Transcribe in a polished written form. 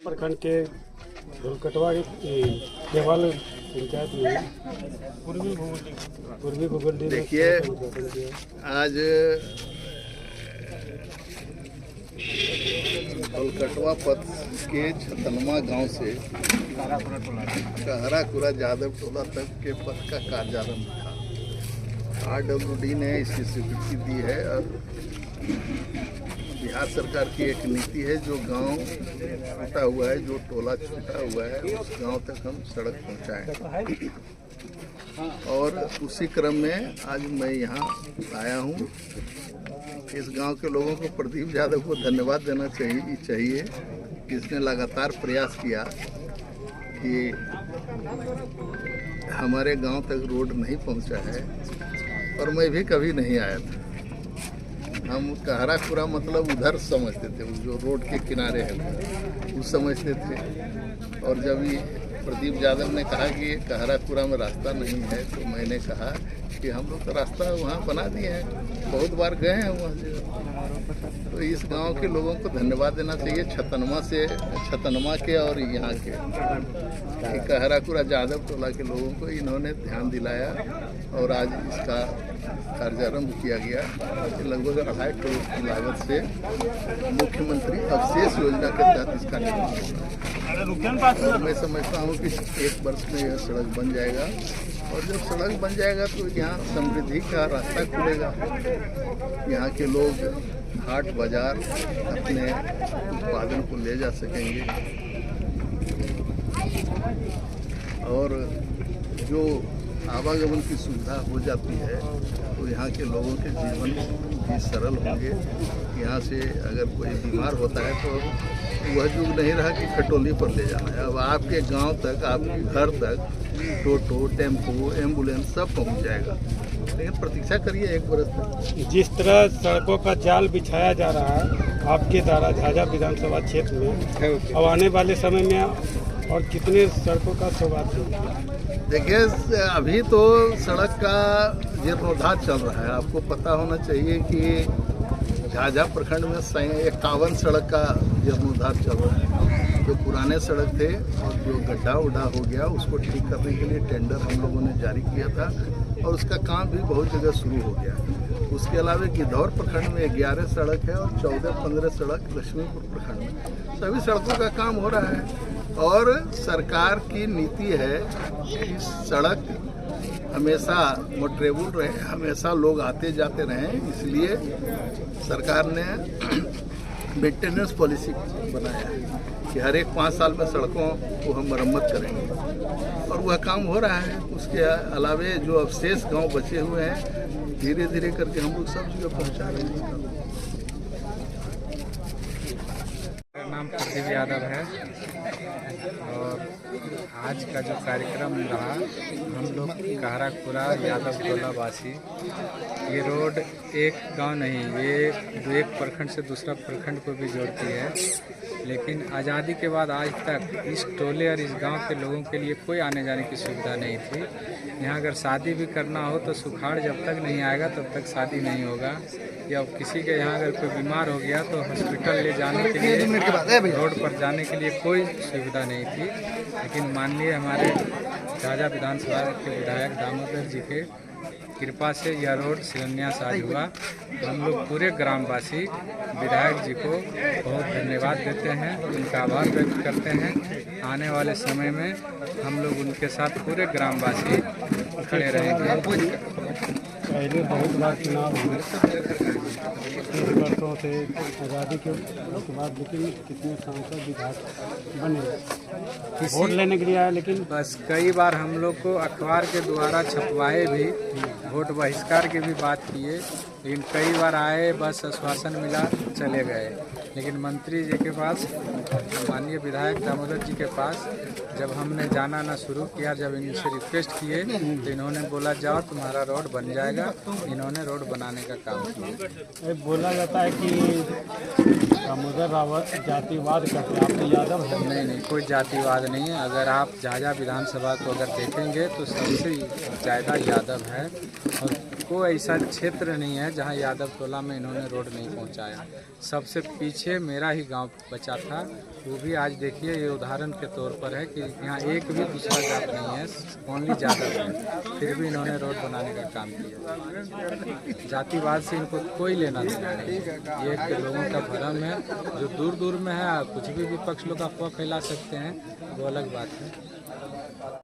प्रखंड के ढोलकटवा के देवाल पंचायत में पूर्वी भूगोल देखिए, आज ढोलकटवा पथ के छतनमा गांव से कहराकुरा जादव टोला तक के पथ का कार्यारंभ था। RWD ने इसकी स्वीकृति दी है और बिहार सरकार की एक नीति है, जो गांव छूटा हुआ है, जो टोला छूटा हुआ है, उस गांव तक हम सड़क पहुंचाएं। और उसी क्रम में आज मैं यहाँ आया हूँ। इस गांव के लोगों को प्रदीप यादव को धन्यवाद देना चाहिए कि इसने लगातार प्रयास किया कि हमारे गांव तक रोड नहीं पहुंचा है, और मैं भी कभी नहीं आया था। हम कहराकुरा मतलब उधर समझते थे, जो रोड के किनारे है वो समझते थे। और जब ये प्रदीप यादव ने कहा कि कहराकुरा में रास्ता नहीं है, तो मैंने कहा कि हम लोग तो रास्ता वहाँ बना दिए हैं, बहुत बार गए हैं वहाँ से। तो इस गांव के लोगों को धन्यवाद देना चाहिए, छतनमा के और यहाँ के कहराकुरा जादव टोला के लोगों को इन्होंने ध्यान दिलाया और आज इसका कार्यारंभ किया गया। लगभग 2.5 करोड़ की लागत से मुख्यमंत्री अवशेष योजना के तहत इसका निर्माण होगा। और मैं समझता हूँ कि 1 वर्ष में यह सड़क बन जाएगा, और जब सड़क बन जाएगा तो यहाँ समृद्धि का रास्ता खुलेगा। यहाँ के लोग हाट बाजार अपने उत्पादन को ले जा सकेंगे, और जो आवागमन की सुविधा हो जाती है तो यहाँ के लोगों के जीवन भी सरल होंगे। यहाँ से अगर कोई बीमार होता है तो वह युग नहीं रहा कि खटोली पर ले जाना है। अब आपके गांव तक, आपके घर तक टोटो, टेम्पो, एम्बुलेंस सब पहुँच जाएगा। लेकिन प्रतीक्षा करिए 1 वर्ष तक। जिस तरह सड़कों का जाल बिछाया जा रहा है आपके द्वारा झाझा विधानसभा क्षेत्र में, अब आने वाले समय में और कितने सड़कों का शुरुआत होगी? देखिए, अभी तो सड़क का जीर्णोद्धार चल रहा है। आपको पता होना चाहिए कि झाझा प्रखंड में 51 सड़क का जीर्णोद्धार चल रहा है। जो पुराने सड़क थे और जो गड्ढा उड्ढा हो गया, उसको ठीक करने के लिए टेंडर हम लोगों ने जारी किया था, और उसका काम भी बहुत जगह शुरू हो गया। उसके अलावा गिद्धौर प्रखंड में 11 सड़क है और 14-15 सड़क लक्ष्मीपुर प्रखंड में। सभी सड़कों का काम हो रहा है, और सरकार की नीति है कि सड़क हमेशा मोटरेबल रहे, हमेशा लोग आते जाते रहें। इसलिए सरकार ने मेंटेनेंस पॉलिसी बनाया है कि हर एक 5 साल में सड़कों को हम मरम्मत करेंगे, और वह काम हो रहा है। उसके अलावे जो अवशेष गांव बचे हुए हैं, धीरे धीरे करके हम लोग सब जगह पहुँचा रहे हैं। मेरा नाम प्रदीप यादव है, और आज का जो कार्यक्रम रहा, हम लोग कहराकुरा यादव टोला वासी, ये रोड एक गांव नहीं, ये एक प्रखंड से दूसरा प्रखंड को भी जोड़ती है। लेकिन आज़ादी के बाद आज तक इस टोले और इस गांव के लोगों के लिए कोई आने जाने की सुविधा नहीं थी। यहाँ अगर शादी भी करना हो तो सुखाड़ जब तक नहीं आएगा तब तक शादी नहीं होगा, या किसी के यहाँ अगर कोई बीमार हो गया तो हॉस्पिटल ले जाने के लिए, रोड पर जाने के लिए कोई सुविधा नहीं थी। लेकिन माननीय हमारे झाझा विधानसभा के विधायक दामोदर जी के कृपा से यह रोड शिलान्यास आज हुआ। हम लोग पूरे ग्रामवासी विधायक जी को बहुत धन्यवाद देते हैं, उनका आभार व्यक्त करते हैं। आने वाले समय में हम लोग उनके साथ पूरे ग्रामवासी खड़े रहेंगे। पहले बहुत बार चुनाव हुए 30 वर्षों से आज़ादी के बाद, लेकिन कितने सांसद विधायक बने वोट लेने के लिए आए, लेकिन बस कई बार हम लोग को अखबार के द्वारा छपवाए भी, वोट बहिष्कार की भी बात किए, लेकिन कई बार आए, बस आश्वासन मिला, चले गए। लेकिन मंत्री जी के पास, माननीय विधायक दामोदर जी के पास जब हमने जाना ना शुरू किया, जब इनसे रिक्वेस्ट किए तो इन्होंने बोला जाओ तुम्हारा रोड बन जाएगा। इन्होंने रोड बनाने का काम किया। बोला जाता है कि दामोदर रावत जातिवाद करते, आप तो यादव है। नहीं, कोई जातिवाद नहीं है। अगर आप झाझा विधानसभा को अगर देखेंगे तो सबसे ज़्यादा यादव है, और कोई ऐसा क्षेत्र नहीं है जहां यादव टोला में इन्होंने रोड नहीं पहुंचाया। सबसे पीछे मेरा ही गांव बचा था, वो भी आज देखिए ये उदाहरण के तौर पर है कि यहाँ एक भी दूसरा जात नहीं है, ओनली यादव है, फिर भी इन्होंने रोड बनाने का काम किया। जातिवाद से इनको कोई लेना देना नहीं है, ये एक लोगों का भ्रम है जो दूर दूर में है। कुछ भी विपक्ष लोग अफवाह फैला सकते हैं, वो अलग बात है।